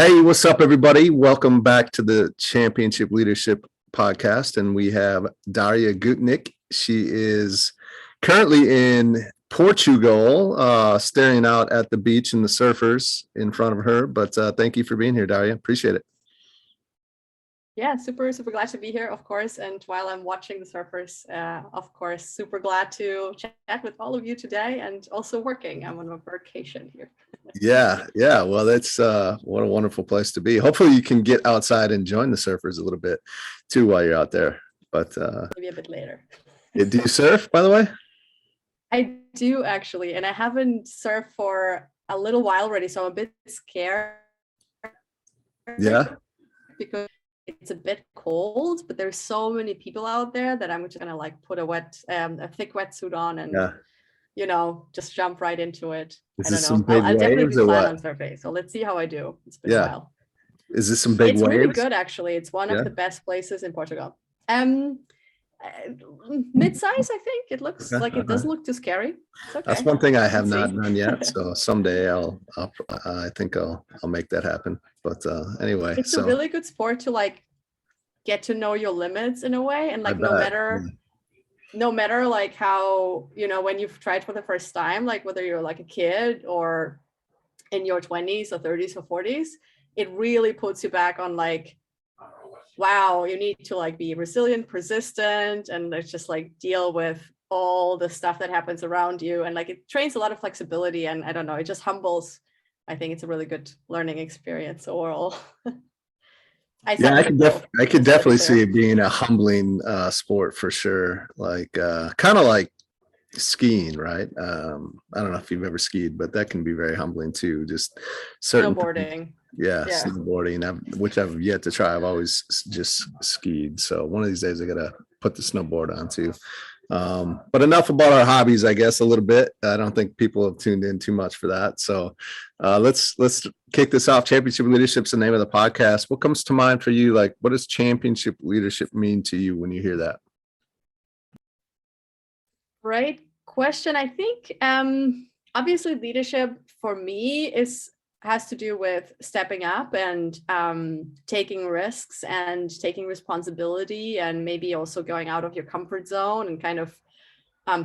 Hey, what's up, everybody? Welcome back to the Championship Leadership Podcast. And we have Darja Gutnick. She is currently in Portugal, staring out at the beach and the surfers in front of her. But thank you for being here, Darja. Appreciate it. Yeah, super glad to be here, of course. And while I'm watching the surfers, of course, super glad to chat with all of you today and also working. I'm on a vacation here. Yeah. Well, that's what a wonderful place to be. Hopefully you can get outside and join the surfers a little bit too while you're out there. But maybe a bit later. Do you surf, by the way? I do actually, and I haven't surfed for a little while already, so I'm a bit scared. Yeah. Because it's a bit cold, but there's so many people out there that I'm just gonna like put a thick wetsuit on and just jump right into it. I don't know. I'll definitely plan on surfing. So let's see how I do. It's been a while. Is this some big waves? It's really good, actually. It's one of the best places in Portugal. Mid-size, I think. It looks like it doesn't look too scary. Okay. That's one thing I have not done yet. So someday I think I'll make that happen. But anyway, it's a really good sport to like get to know your limits in a way, and like no matter like how when you've tried for the first time, like whether you're like a kid or in your 20s or 30s or 40s, it really puts you back on like, wow, you need to like be resilient, persistent, and it's just like deal with all the stuff that happens around you, and like it trains a lot of flexibility, and I don't know, it just humbles. I think it's a really good learning experience overall. I could definitely see it being a humbling sport for sure. Like kind of like skiing, right? I don't know if you've ever skied, but that can be very humbling too. Just snowboarding. Yeah, snowboarding, which I've yet to try. I've always just skied. So one of these days I gotta put the snowboard on too. But enough about our hobbies, I guess, a little bit. I don't think people have tuned in too much for that. So let's kick this off. Championship Leadership is the name of the podcast. What comes to mind for you? Like, what does championship leadership mean to you when you hear that? Great question. I think obviously leadership for me has to do with stepping up and taking risks and taking responsibility, and maybe also going out of your comfort zone and kind of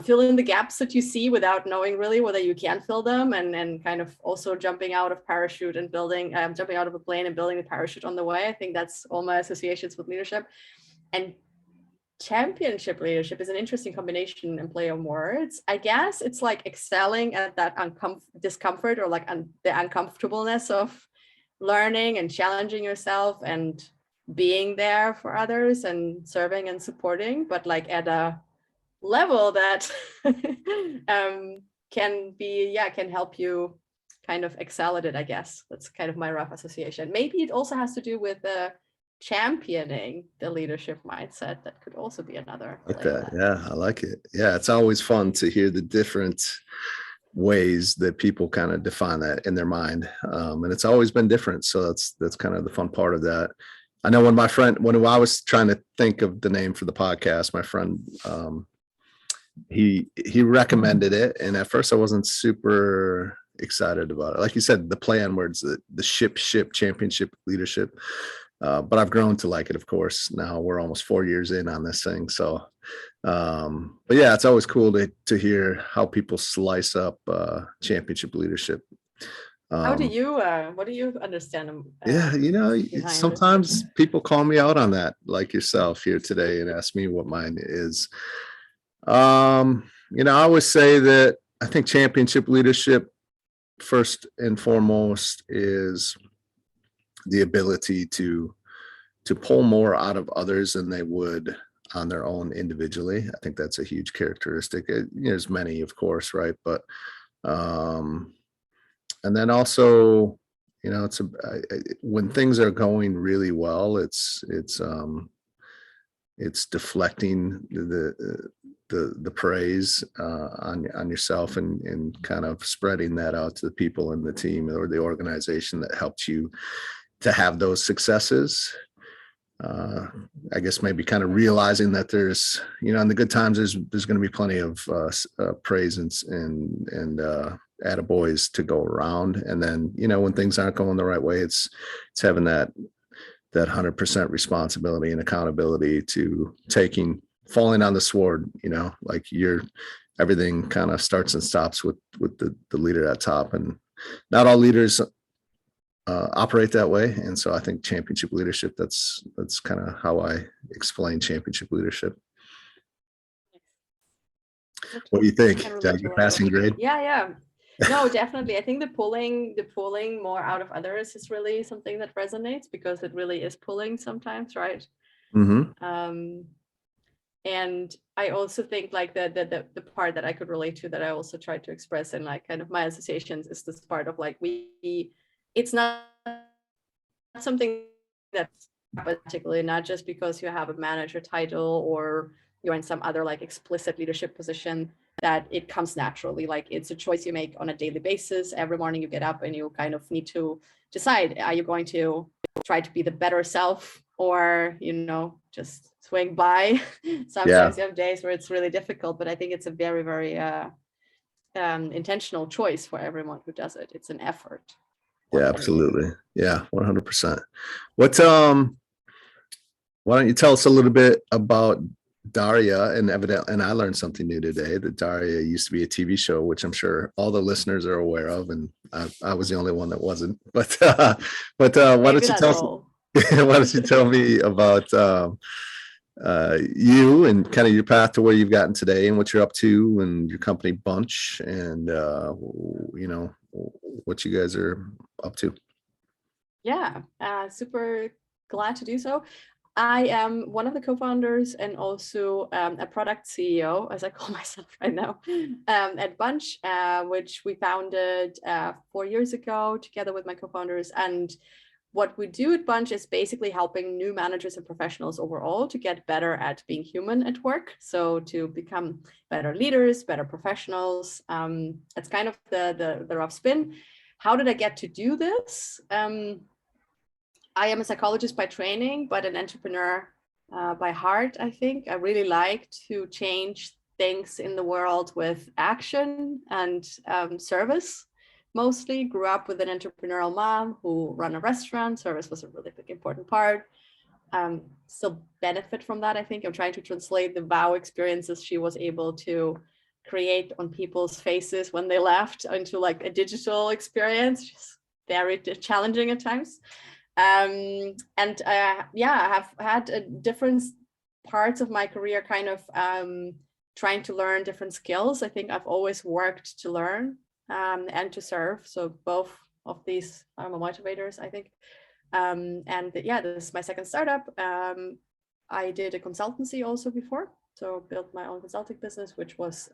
filling the gaps that you see without knowing really whether you can fill them, and kind of also jumping out of parachute and jumping out of a plane and building the parachute on the way. I think that's all my associations with leadership. And championship leadership is an interesting combination and play on words. I guess it's like excelling at that discomfort, or like the uncomfortableness of learning and challenging yourself and being there for others and serving and supporting, but like at a level that can help you kind of excel at it. I guess that's kind of my rough association. Maybe it also has to do with championing the leadership mindset. That could also be another. I like it. Yeah, it's always fun to hear the different ways that people kind of define that in their mind, and it's always been different. So that's kind of the fun part of that. I know when I was trying to think of the name for the podcast, my friend he recommended it, and at first I wasn't super excited about it. Like you said, the play on words, the ship championship leadership. But I've grown to like it, of course. Now we're almost 4 years in on this thing. So, but yeah, it's always cool to hear how people slice up championship leadership. What do you understand? Sometimes people call me out on that, like yourself here today, and ask me what mine is. I always say that I think championship leadership, first and foremost, is the ability to pull more out of others than they would on their own individually. I think that's a huge characteristic. There's many, of course, right? But and then also, when things are going really well, it's deflecting the praise on yourself and kind of spreading that out to the people in the team or the organization that helped you to have those successes. I guess maybe kind of realizing that there's, in the good times, there's going to be plenty of praise and attaboys to go around. And then, when things aren't going the right way, it's having that 100% responsibility and accountability to falling on the sword, like everything kind of starts and stops with the leader at top, and not all leaders operate that way. And so I think championship leadership, that's kind of how I explain championship leadership. What do you think? Did I get passing grade? Yeah. No, definitely. I think the pulling more out of others is really something that resonates, because it really is pulling sometimes, right? Mm-hmm. And I also think like the part that I could relate to, that I also try to express in like kind of my associations, is this part of like it's not something that's particularly, not just because you have a manager title or you're in some other like explicit leadership position, that it comes naturally. Like it's a choice you make on a daily basis. Every morning you get up and you kind of need to decide, are you going to try to be the better self, or just swing by? Sometimes you have days where it's really difficult, but I think it's a very, very intentional choice for everyone who does it. It's an effort. Yeah, absolutely. Yeah, 100%. Why don't you tell us a little bit about Darja? And I learned something new today, that Darja used to be a TV show, which I'm sure all the listeners are aware of, and I was the only one that wasn't. But why don't you tell me about you and kind of your path to where you've gotten today, and what you're up to, and your company Bunch, and what you guys are up to. Yeah, super glad to do so. I am one of the co-founders and also a product CEO, as I call myself right now, at Bunch, which we founded 4 years ago together with my co-founders. And what we do at Bunch is basically helping new managers and professionals overall to get better at being human at work. So to become better leaders, better professionals. It's kind of the rough spin. How did I get to do this? I am a psychologist by training, but an entrepreneur by heart, I think. I really like to change things in the world with action and service. Mostly grew up with an entrepreneurial mom who ran a restaurant. Service was a really big, important part. Still benefit from that, I think. I'm trying to translate the wow experiences she was able to create on people's faces when they left into like a digital experience, which is very challenging at times. I have had different parts of my career kind of trying to learn different skills. I think I've always worked to learn and to serve. So both of these are my motivators, I think. This is my second startup. I did a consultancy also before. So built my own consulting business, which was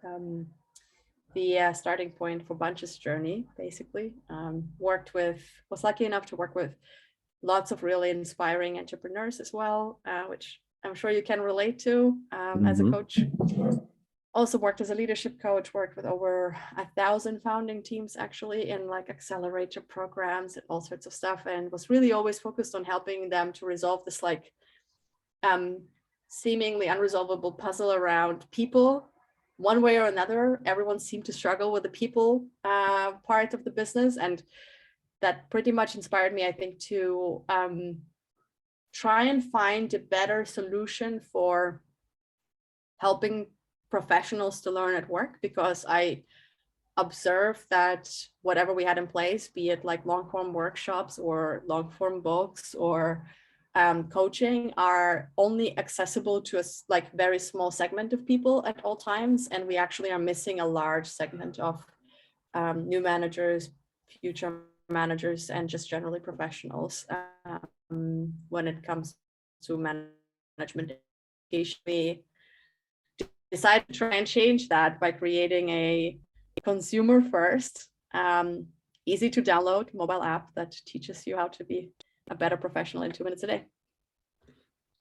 the starting point for Bunch's journey, basically. Was lucky enough to work with lots of really inspiring entrepreneurs as well, which I'm sure you can relate to as a coach. Also worked as a leadership coach, worked with over 1,000 founding teams actually in like accelerator programs and all sorts of stuff, and was really always focused on helping them to resolve this like seemingly unresolvable puzzle around people. One way or another, everyone seemed to struggle with the people part of the business, and that pretty much inspired me, I think, to try and find a better solution for helping professionals to learn at work, because I observed that whatever we had in place, be it like long form workshops or long form books or coaching, are only accessible to a like very small segment of people at all times. And we actually are missing a large segment of new managers, future managers, and just generally professionals when it comes to management. We decided to try and change that by creating a consumer first, easy to download mobile app that teaches you how to be a better professional in 2 minutes a day.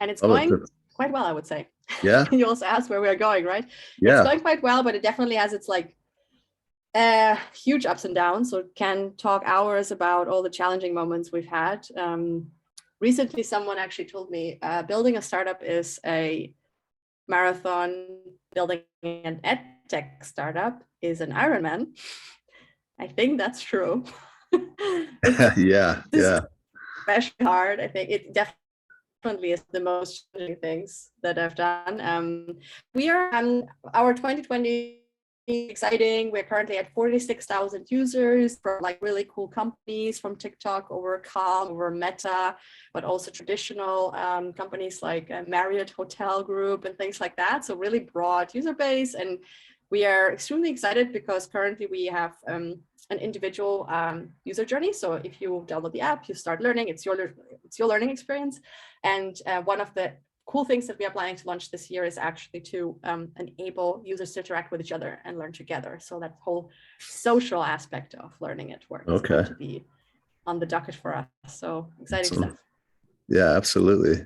And it's going quite well, I would say. Yeah. You also asked where we are going, right? Yeah. It's going quite well, but it definitely has its like huge ups and downs. So can talk hours about all the challenging moments we've had. Recently, someone actually told me building a startup is a marathon, building an ed tech startup is an Ironman. I think that's true. Yeah, yeah. Especially hard. I think it definitely is the most challenging things that I've done. We are our 2020 exciting. We're currently at 46,000 users from like really cool companies, from TikTok over Calm, over Meta, but also traditional companies like Marriott Hotel Group and things like that. So really broad user base. And we are extremely excited because currently we have an individual user journey. So if you download the app, you start learning, it's your learning experience. And one of the cool things that we are planning to launch this year is actually to enable users to interact with each other and learn together. So that whole social aspect of learning at work is going to be on the docket for us. So exciting stuff. Yeah, absolutely.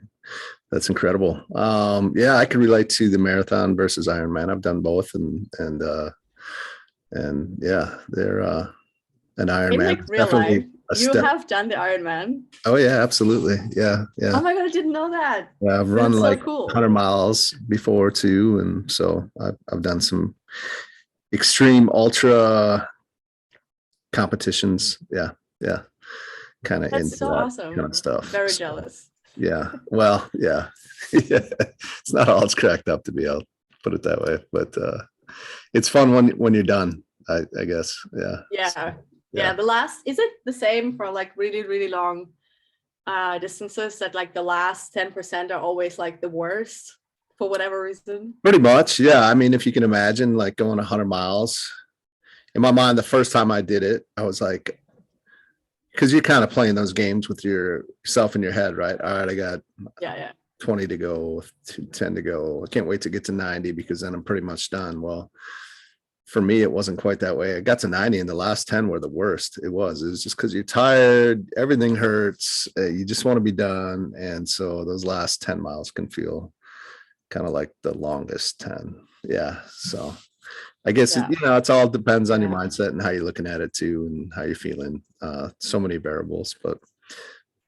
That's incredible. Yeah, I can relate to the marathon versus Ironman. I've done both, and yeah, they're an Ironman. In like real life, you have done the Ironman. Oh yeah, absolutely. Yeah, yeah. Oh my god, I didn't know that. Yeah, I've run like cool. 100 miles before too, and so I've done some extreme ultra competitions. Yeah, yeah, kind of into so that awesome. kind of stuff. Very jealous. Yeah, well, yeah, yeah. It's not all it's cracked up to be. I'll put it that way, but it's fun when you're done. I guess. Yeah. Yeah. So, yeah. The last, is it the same for like really, really long distances, that like the last 10% are always like the worst for whatever reason? Pretty much. Yeah. I mean, if you can imagine like going 100 miles, in my mind, the first time I did it, I was like, because you're kind of playing those games with yourself in your head, right? All right, I got 20 to go, 10 to go. I can't wait to get to 90 because then I'm pretty much done. Well, for me, it wasn't quite that way. I got to 90 and the last 10 were the worst. It was just because you're tired, everything hurts, you just want to be done. And so those last 10 miles can feel kind of like the longest 10. Yeah. So I guess, it all depends on your mindset and how you're looking at it too, and how you're feeling. So many variables, but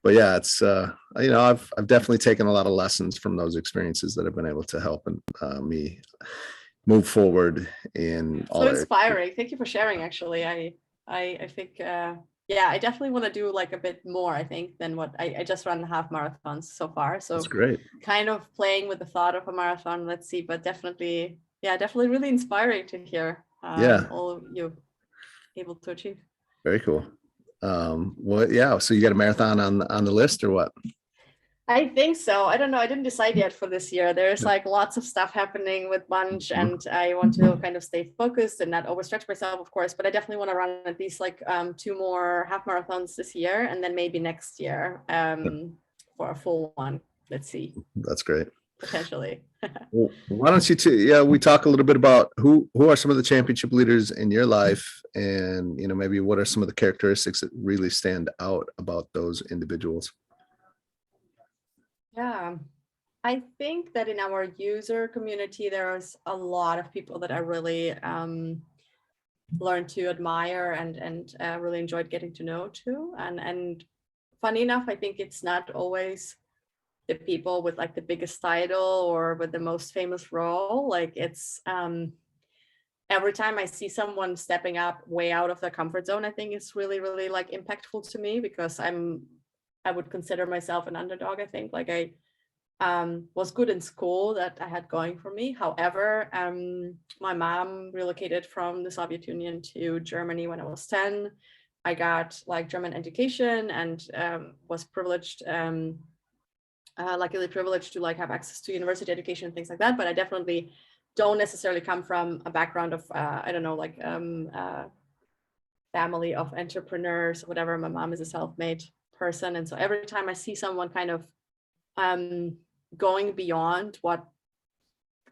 yeah, it's, I've definitely taken a lot of lessons from those experiences that have been able to help me move forward in all. So inspiring. Thank you for sharing. Actually, I think, I definitely want to do like a bit more, I think, than what I just run half marathons so far. So that's great. Kind of playing with the thought of a marathon. Let's see, but definitely really inspiring to hear all you're able to achieve. Very cool. So you got a marathon on the list or what? I think so. I don't know. I didn't decide yet for this year. There's like lots of stuff happening with Bunch, and I want to kind of stay focused and not overstretch myself, of course, but I definitely want to run at least like 2 more half marathons this year, and then maybe next year for a full one. Let's see. That's great. Potentially. Well, why don't you we talk a little bit about who are some of the championship leaders in your life, and maybe what are some of the characteristics that really stand out about those individuals? Yeah, I think that in our user community, there's a lot of people that I really learned to admire and really enjoyed getting to know too. And funny enough, I think it's not always the people with like the biggest title or with the most famous role. Like it's every time I see someone stepping up way out of their comfort zone, I think it's really, really like impactful to me, because I would consider myself an underdog. I think like I was good in school, that I had going for me. However, my mom relocated from the Soviet Union to Germany when I was 10. I got like German education and was privileged, luckily privileged to like have access to university education and things like that. But I definitely don't necessarily come from a background of, family of entrepreneurs or whatever. My mom is a self-made person. And so every time I see someone kind of going beyond what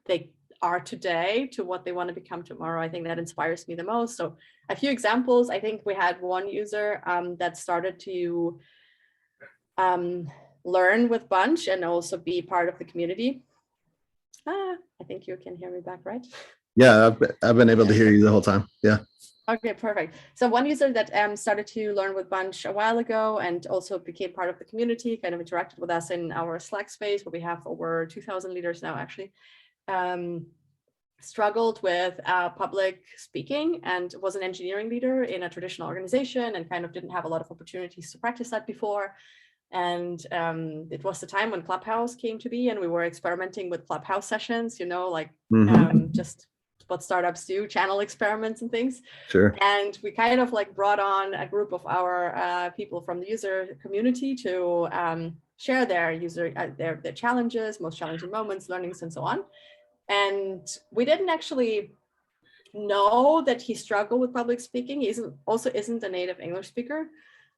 they are today to what they want to become tomorrow, I think that inspires me the most. So a few examples. I think we had one user that started to learn with Bunch and also be part of the community. I think you can hear me back, right? Yeah, I've been able to hear you the whole time. Yeah. Okay, perfect. So one user that started to learn with Bunch a while ago and also became part of the community, kind of interacted with us in our Slack space, where we have over 2,000 leaders now, actually. struggled with public speaking and was an engineering leader in a traditional organization and kind of didn't have a lot of opportunities to practice that before. And it was the time when Clubhouse came to be, and we were experimenting with Clubhouse sessions, you know, like just what startups do, channel experiments and things. Sure. And we kind of like brought on a group of our people from the user community to share their their challenges, most challenging moments, learnings, and so on. And we didn't actually know that he struggled with public speaking. He also isn't a native English speaker.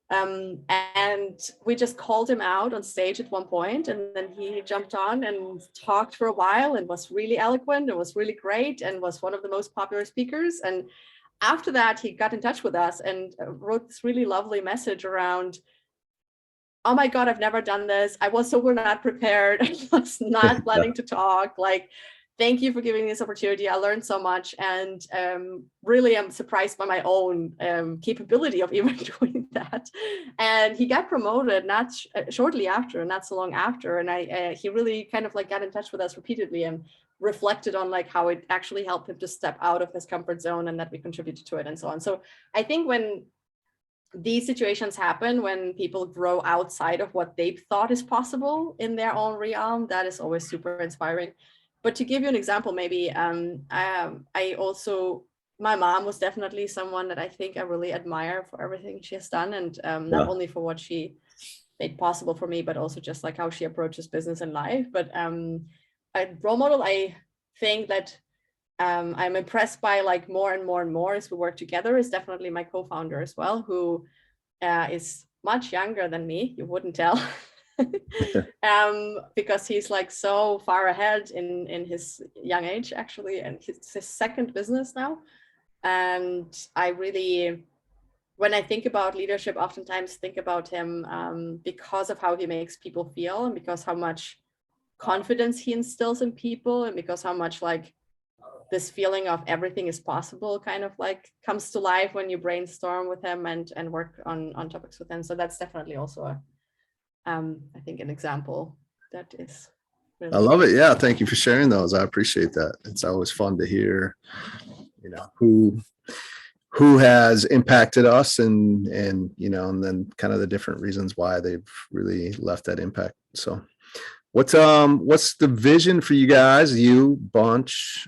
And we just called him out on stage at one point, and then he jumped on and talked for a while and was really eloquent and was really great and was one of the most popular speakers. And after that, he got in touch with us and wrote this really lovely message around, oh my God, I've never done this. I was so not prepared. I was not planning to talk. Like, thank you for giving me this opportunity. I learned so much, and really I'm surprised by my own capability of even doing that. And he got promoted not shortly after, not so long after. And he really kind of like got in touch with us repeatedly and reflected on like how it actually helped him to step out of his comfort zone and that we contributed to it and so on. So I think when these situations happen, when people grow outside of what they thought is possible in their own realm, that is always super inspiring. But to give you an example, maybe I also, my mom was definitely someone that I think I really admire for everything she has done, and not only for what she made possible for me, but also just like how she approaches business and life. But a role model, I think that I'm impressed by like more and more and more as we work together, is definitely my co-founder as well, who is much younger than me. You wouldn't tell. Because he's like so far ahead in his young age, actually, and it's his second business now. And I really, when I think about leadership, oftentimes think about him because of how he makes people feel, and because how much confidence he instills in people, and because how much like this feeling of everything is possible kind of like comes to life when you brainstorm with him and work on topics with him. So that's definitely also I think an example that is really I love it. Yeah, thank you for sharing those. I appreciate that. It's always fun to hear, you know, who has impacted us, and you know, and then kind of the different reasons why they've really left that impact. So what's the vision for you guys, you bunch?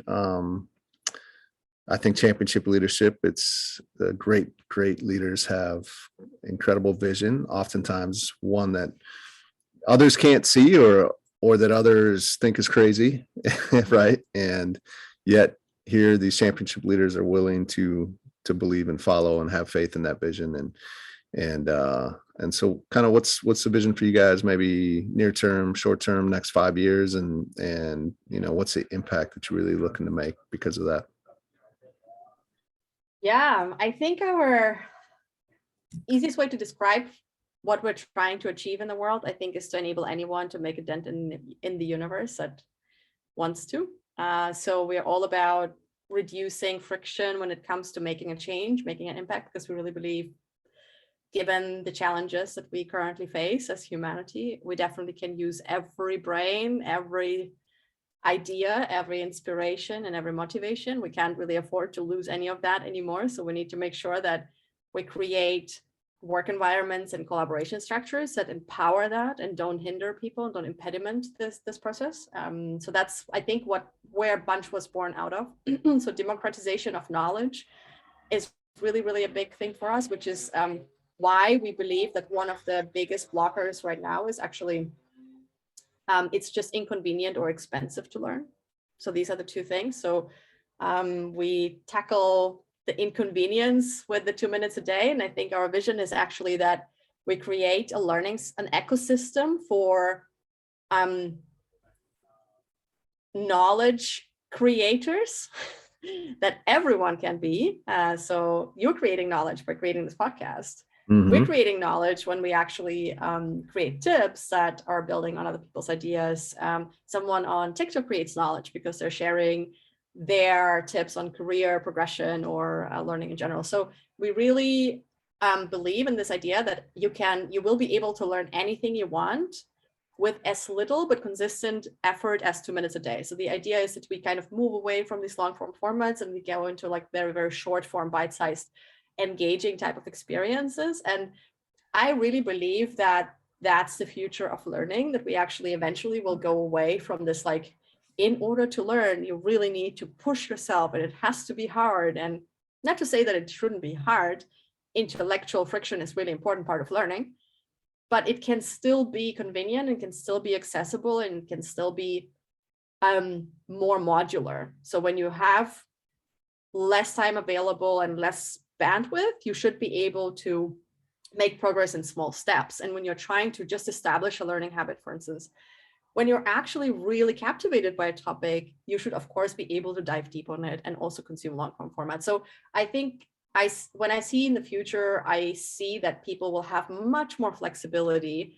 I think championship leadership, it's the great leaders have incredible vision, oftentimes one that others can't see, or that others think is crazy, right? And yet here these championship leaders are willing to believe and follow and have faith in that vision. And so kind of what's the vision for you guys, maybe near term, short term, next 5 years, and you know, what's the impact that you're really looking to make because of that? Yeah, I think our easiest way to describe what we're trying to achieve in the world, I think, is to enable anyone to make a dent in the universe that wants to. So we're all about reducing friction when it comes to making a change, making an impact, because we really believe, given the challenges that we currently face as humanity, we definitely can use every brain, every idea, every inspiration, and every motivation. We can't really afford to lose any of that anymore. So we need to make sure that we create work environments and collaboration structures that empower that and don't hinder people and don't impediment this process. So that's, I think, where Bunch was born out of. So democratization of knowledge is really, really a big thing for us, which is why we believe that one of the biggest blockers right now is actually it's just inconvenient or expensive to learn. So these are the two things. So we tackle the inconvenience with the 2 minutes a day. And I think our vision is actually that we create an ecosystem for knowledge creators that everyone can be. So you're creating knowledge by creating this podcast. Mm-hmm. We're creating knowledge when we actually create tips that are building on other people's ideas. Someone on TikTok creates knowledge because they're sharing their tips on career progression or learning in general. So we really believe in this idea that you will be able to learn anything you want with as little but consistent effort as 2 minutes a day. So the idea is that we kind of move away from these long form formats and we go into like very, very short form, bite-sized, engaging type of experiences. And I really believe that that's the future of learning, that we actually eventually will go away from this, like, in order to learn, you really need to push yourself and it has to be hard. And not to say that it shouldn't be hard, intellectual friction is really important part of learning, but it can still be convenient and can still be accessible and can still be more modular. So when you have less time available and less bandwidth, you should be able to make progress in small steps. And when you're trying to just establish a learning habit, for instance, when you're actually really captivated by a topic, you should, of course, be able to dive deep on it and also consume long form format. So I think when I see in the future, I see that people will have much more flexibility,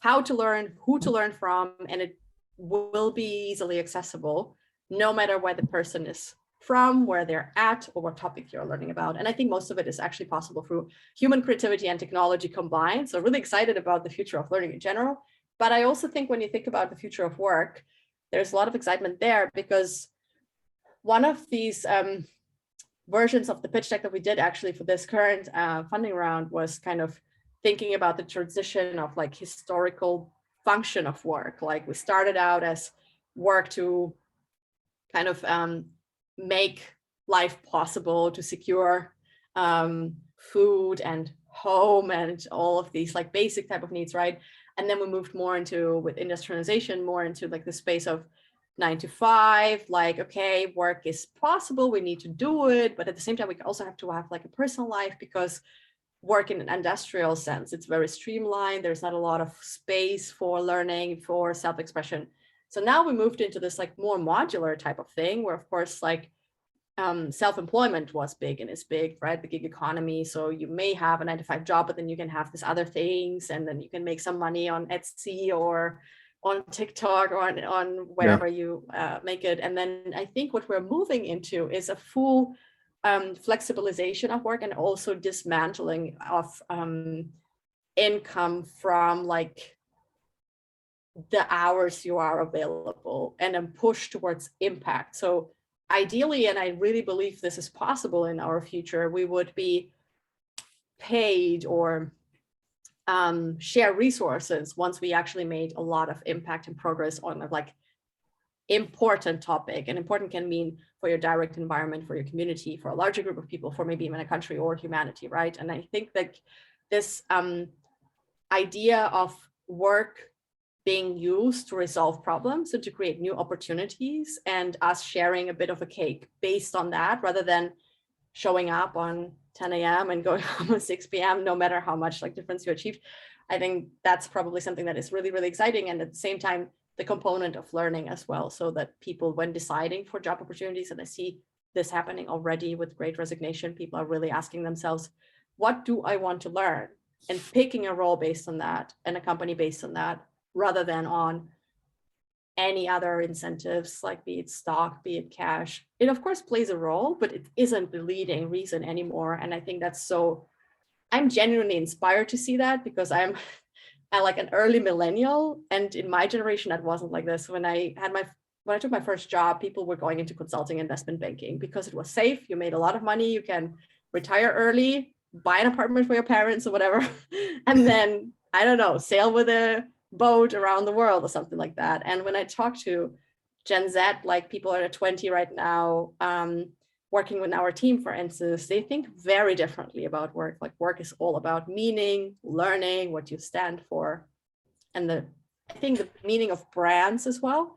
how to learn, who to learn from, and it will be easily accessible, no matter where the person is from, where they're at, or what topic you're learning about. And I think most of it is actually possible through human creativity and technology combined. So really excited about the future of learning in general. But I also think when you think about the future of work, there's a lot of excitement there, because one of these versions of the pitch deck that we did actually for this current funding round was kind of thinking about the transition of like historical function of work. Like we started out as work to kind of make life possible, to secure food and home and all of these like basic type of needs, right? And then we moved more into, with industrialization, more into like the space of 9 to 5, like, okay, work is possible, we need to do it, but at the same time, we also have to have like a personal life, because work in an industrial sense, it's very streamlined. There's not a lot of space for learning, for self-expression. So now we moved into this like more modular type of thing, where of course, like self-employment was big and is big, right? The gig economy. So you may have a 9 to 5 job, but then you can have these other things, and then you can make some money on Etsy or on TikTok or on wherever you make it. And then I think what we're moving into is a full flexibilization of work, and also dismantling of income from like the hours you are available, and a push towards impact. So ideally, and I really believe this is possible in our future, we would be paid or share resources once we actually made a lot of impact and progress on a like important topic. And important can mean for your direct environment, for your community, for a larger group of people, for maybe even a country or humanity, right? And I think that this idea of work being used to resolve problems and to create new opportunities, and us sharing a bit of a cake based on that, rather than showing up on 10 a.m. and going home at 6 p.m., no matter how much like difference you achieved. I think that's probably something that is really, really exciting. And at the same time, the component of learning as well, so that people, when deciding for job opportunities, and I see this happening already with Great Resignation, people are really asking themselves, what do I want to learn? And picking a role based on that and a company based on that, rather than on any other incentives, like be it stock, be it cash. It of course plays a role, but it isn't the leading reason anymore. And I think that's so, I'm genuinely inspired to see that, because I'm like an early millennial, and in my generation, that wasn't like this. When I took my first job, people were going into consulting, investment banking, because it was safe. You made a lot of money. You can retire early, buy an apartment for your parents or whatever, and then, I don't know, sail with a boat around the world or something like that. And when I talk to Gen Z, like people that are 20 right now, working with our team, for instance, they think very differently about work. Like work is all about meaning, learning, what you stand for. And I think the meaning of brands as well,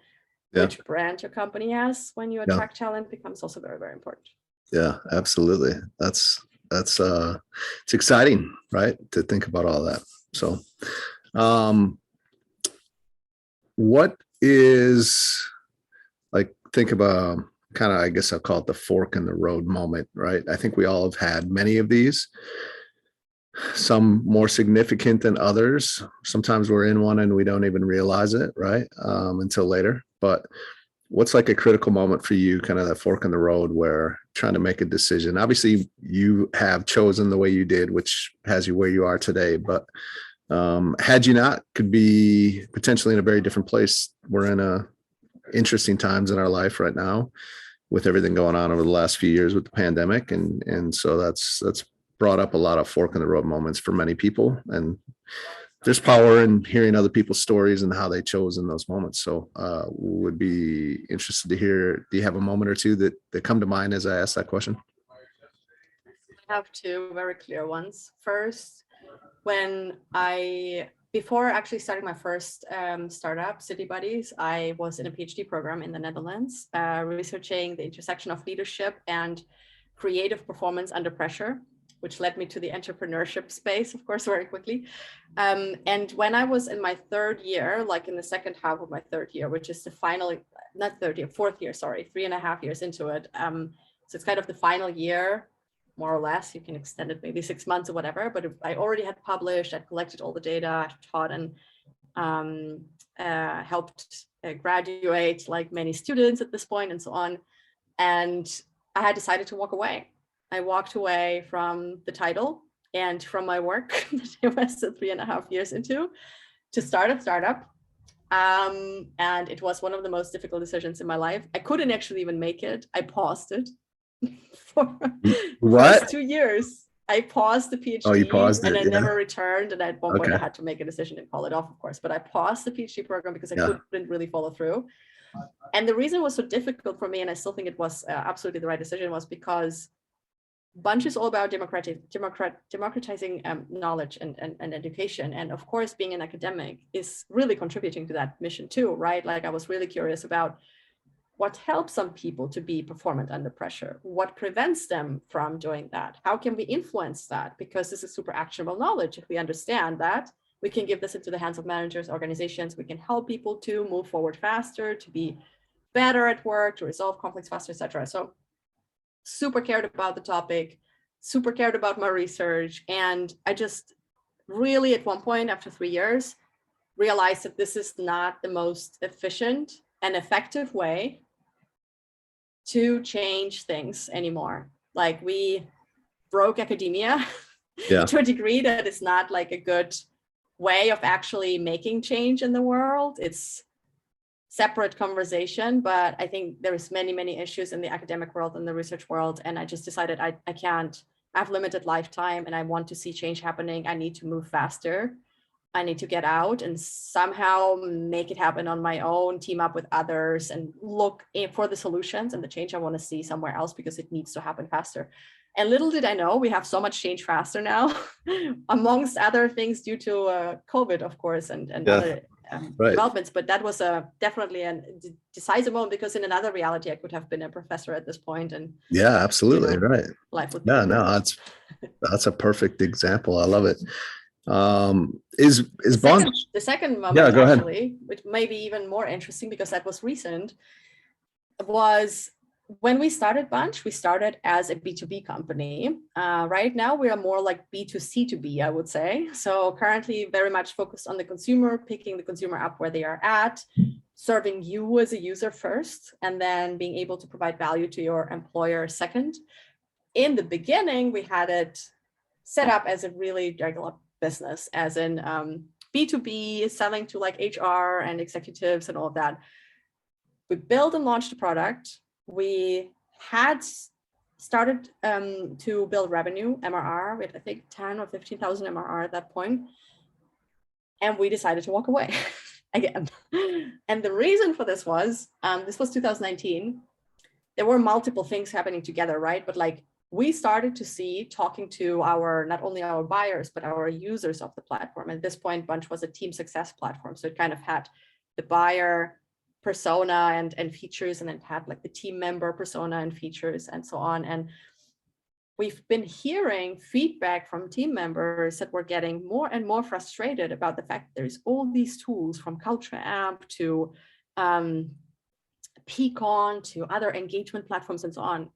which brand your company has when you attract talent, becomes also very, very important. Yeah, absolutely. That's it's exciting, right? To think about all that. So, what is, like, think about kind of, I guess I'll call it the fork in the road moment, right? I think we all have had many of these, some more significant than others. Sometimes we're in one and we don't even realize it, right? Until later. But what's like a critical moment for you, kind of that fork in the road where trying to make a decision? Obviously, you have chosen the way you did, which has you where you are today. But Had you not, could be potentially in a very different place. We're in interesting times in our life right now with everything going on over the last few years with the pandemic. And so that's brought up a lot of fork in the road moments for many people. And there's power in hearing other people's stories and how they chose in those moments. So would be interested to hear, do you have a moment or two that come to mind as I ask that question? I have two very clear ones. First, before actually starting my first startup, City Buddies, I was in a PhD program in the Netherlands, researching the intersection of leadership and creative performance under pressure, which led me to the entrepreneurship space, of course, very quickly. And when I was in my third year, like in the second half of my third year, which is the final, not third year, fourth year, sorry, 3.5 years into it. So it's kind of the final year, more or less. You can extend it maybe 6 months or whatever, but I already had published, I'd collected all the data, I'd taught and helped graduate like many students at this point and so on. And I had decided to walk away. I walked away from the title and from my work that I invested 3.5 years into to start a startup. And it was one of the most difficult decisions in my life. I couldn't actually even make it. I paused it for What? first 2 years. I paused the PhD. Oh, you paused and it, I yeah. never returned. And at one point Okay. I had to make a decision and call it off, of course, but I paused the PhD program because I couldn't really follow through. And the reason it was so difficult for me, and I still think it was absolutely the right decision, was because Bunch is all about democratizing knowledge and education. And of course, being an academic is really contributing to that mission too, right? Like I was really curious about what helps some people to be performant under pressure, what prevents them from doing that, how can we influence that? Because this is super actionable knowledge. If we understand that, we can give this into the hands of managers, organizations, we can help people to move forward faster, to be better at work, to resolve conflicts faster, etc. So super cared about the topic, super cared about my research. And I just really at one point after 3 years realized that this is not the most efficient and effective way to change things anymore. Like we broke academia to a degree that is not like a good way of actually making change in the world. It's separate conversation, but I think there's many issues in the academic world and the research world. And I just decided I can't, I have limited lifetime and I want to see change happening. I need to move faster. I need to get out and somehow make it happen on my own, team up with others and look for the solutions and the change I want to see somewhere else because it needs to happen faster. And little did I know, we have so much change faster now, amongst other things due to COVID, of course, and other developments. But that was definitely a decisive moment because in another reality, I could have been a professor at this point. And absolutely, right. Life would be that's a perfect example. I love it. Is Bunch the second moment actually, which may be even more interesting because that was recent, was when we started Bunch, we started as a B2B company. Right now, we are more like B2C2B, I would say. So currently very much focused on the consumer, picking the consumer up where they are at, serving you as a user first, and then being able to provide value to your employer second. In the beginning, we had it set up as a really regular business, as in B2B, selling to like HR and executives and all of that. We built and launched a product. We had started to build revenue, MRR, with I think 10 or 15,000 MRR at that point. And we decided to walk away again. And the reason for this was 2019. There were multiple things happening together, right? But like we started to see, talking to not only our buyers, but our users of the platform. At this point, Bunch was a team success platform. So it kind of had the buyer persona and features, and it had like the team member persona and features and so on. And we've been hearing feedback from team members that were getting more and more frustrated about the fact that there's all these tools from Culture Amp to Peakon to other engagement platforms and so on,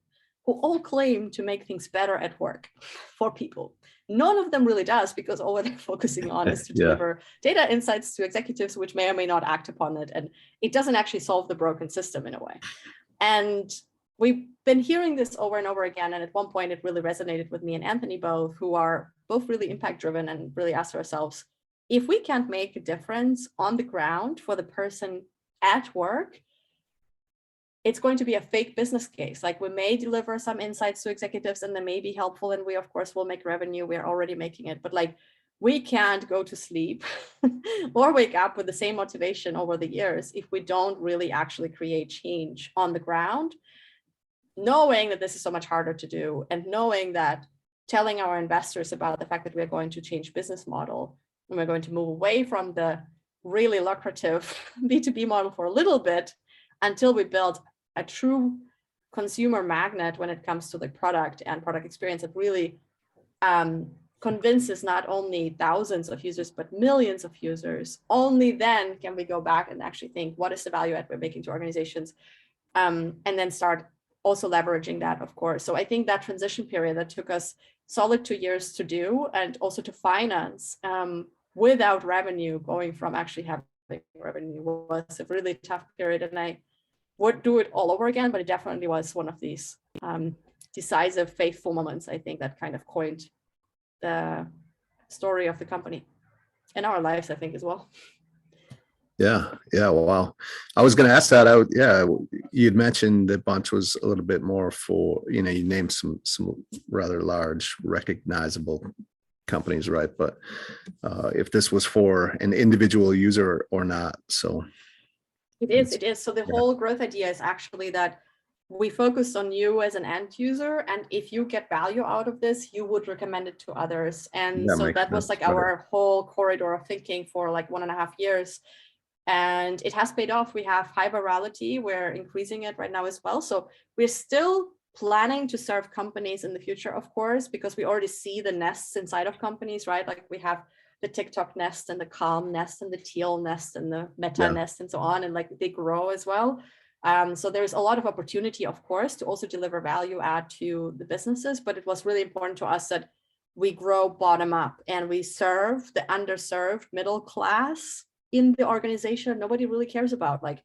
who all claim to make things better at work for people. None of them really does, because all they're focusing on is to deliver data insights to executives, which may or may not act upon it. And it doesn't actually solve the broken system in a way. And we've been hearing this over and over again. And at one point, it really resonated with me and Anthony both, who are both really impact driven and really asked ourselves, if we can't make a difference on the ground for the person at work, it's going to be a fake business case. Like, we may deliver some insights to executives and they may be helpful, and we of course will make revenue. We're already making it, but like, we can't go to sleep or wake up with the same motivation over the years if we don't really actually create change on the ground, knowing that this is so much harder to do, and knowing that telling our investors about the fact that we're going to change business model and we're going to move away from the really lucrative B2B model for a little bit until we build a true consumer magnet when it comes to the product and product experience that really convinces not only thousands of users, but millions of users. Only then can we go back and actually think, what is the value add we're making to organizations? And then start also leveraging that, of course. So I think that transition period that took us solid 2 years to do, and also to finance without revenue, going from actually having revenue, was a really tough period. And I would do it all over again, but it definitely was one of these decisive, faithful moments, I think, that kind of coined the story of the company and our lives, I think, as well. Yeah. Wow. I was going to ask that. You'd mentioned that Bunch was a little bit more for, you named some rather large, recognizable companies, right? But if this was for an individual user or not, so. It is. So the whole growth idea is actually that we focus on you as an end user, and if you get value out of this, you would recommend it to others. And so that was like our whole corridor of thinking for like 1.5 years. And it has paid off. We have high virality. We're increasing it right now as well. So we're still planning to serve companies in the future, of course, because we already see the nests inside of companies, right? Like, we have the TikTok nest and the Calm nest and the Teal nest and the Meta nest and so on. And like, they grow as well. So there's a lot of opportunity, of course, to also deliver value add to the businesses. But it was really important to us that we grow bottom up and we serve the underserved middle class in the organization. Nobody really cares about. Like,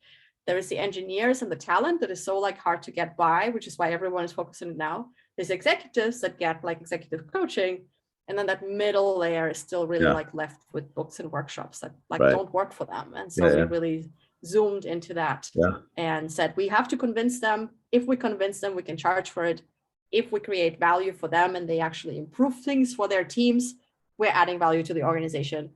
there is the engineers and the talent that is so like hard to get by, which is why everyone is focusing on it now. There's executives that get like executive coaching, and then that middle layer is still really like left with books and workshops that like don't work for them. And so we really zoomed into that and said, we have to convince them. If we convince them, we can charge for it. If we create value for them and they actually improve things for their teams, we're adding value to the organization,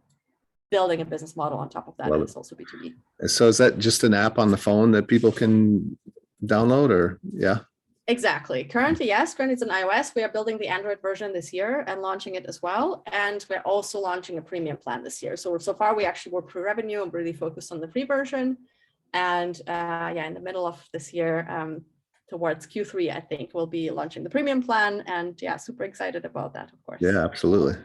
building a business model on top of that. It's also B2B. So is that just an app on the phone that people can download, or? Yeah. Exactly. Currently, yes. Currently, it's an iOS. We are building the Android version this year and launching it as well. And we're also launching a premium plan this year. So far, we actually were pre-revenue and really focused on the free version. And in the middle of this year, towards Q3, I think, we'll be launching the premium plan. And super excited about that, of course. Yeah, absolutely.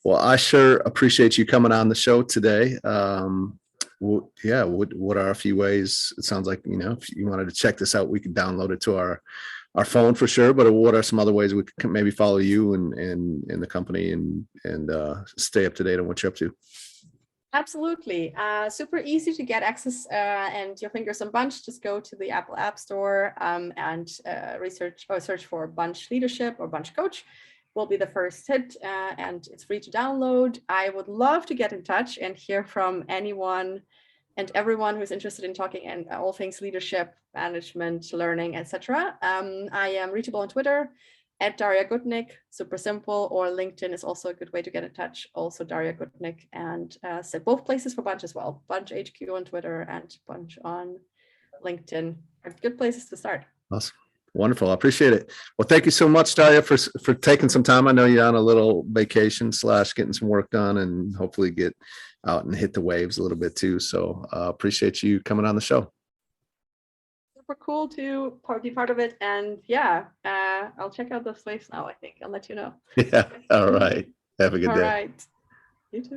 Well, I sure appreciate you coming on the show today. What are a few ways? It sounds like, if you wanted to check this out, we could download it to our phone for sure. But what are some other ways we can maybe follow you and the company and stay up to date on what you're up to? Absolutely. Super easy to get access and your fingers on Bunch. Just go to the Apple App Store and search for Bunch Leadership or Bunch Coach. Will be the first hit, and it's free to download. I would love to get in touch and hear from anyone and everyone who's interested in talking and all things leadership, management, learning, etc. I am reachable on Twitter at Darja Gutnick, super simple, or LinkedIn is also a good way to get in touch. Also Darja Gutnick, and both places for Bunch as well. Bunch HQ on Twitter and Bunch on LinkedIn are good places to start. Awesome. Wonderful. I appreciate it. Well, thank you so much, Darja, for taking some time. I know you're on a little vacation / getting some work done, and hopefully get out and hit the waves a little bit too. So appreciate you coming on the show. Super cool to be part of it. And I'll check out those waves now, I think. I'll let you know. Yeah. All right. Have a good day. All right. You too.